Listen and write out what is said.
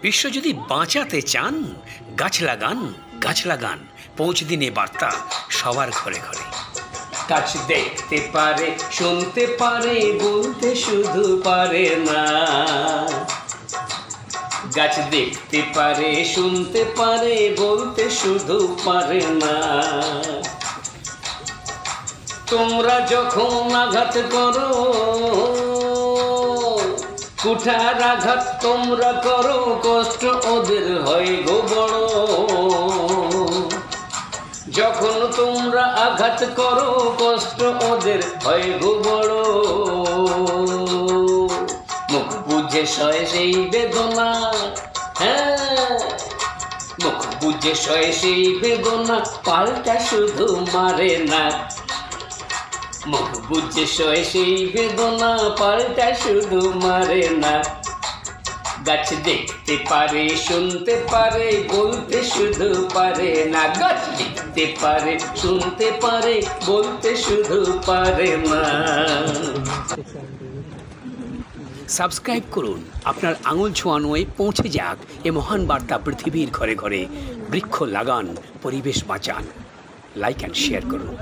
বিশ্ব যদি বাঁচাতে চান গাছ লাগান, গাছ লাগান। পৌঁছে দিন এ বার্তা সবার ঘরে ঘরে। গাছ দেখতে পারে, শুনতে পারে, বলতে শুধু পারে না। গাছ দেখতে পারে, শুনতে পারে, বলতে শুধু পারে না। তোমরা যখন আঘাত করো, কুঠার আঘাত তোমরা করো, কষ্ট ওদের হয় গো বড়। যখন তোমরা আঘাত করো, কষ্ট ওদের হয় গো বড়। মুখ বুঝে সয় সেই বেদনা, হ্যাঁ মুখ বুঝে সয় সেই বেদনা, পাল্টা শুধু মারে না। মুখ বুঝে সয় সেই বেদনা, পাল্টা শুধু মারে না। গাছ দেখতে পারে, শুনতে পারে, বলতে শুধু পারে না। গাছ দেখতে পারে, শুনতে পারে, বলতে শুধু পারে না। সাবস্ক্রাইব করুন, আপনার আঙুল ছোঁয়ানো পৌঁছে যাক এ মহান বার্তা পৃথিবীর ঘরে ঘরে। বৃক্ষ লাগান, পরিবেশ বাঁচান। লাইক অ্যান্ড শেয়ার করুন।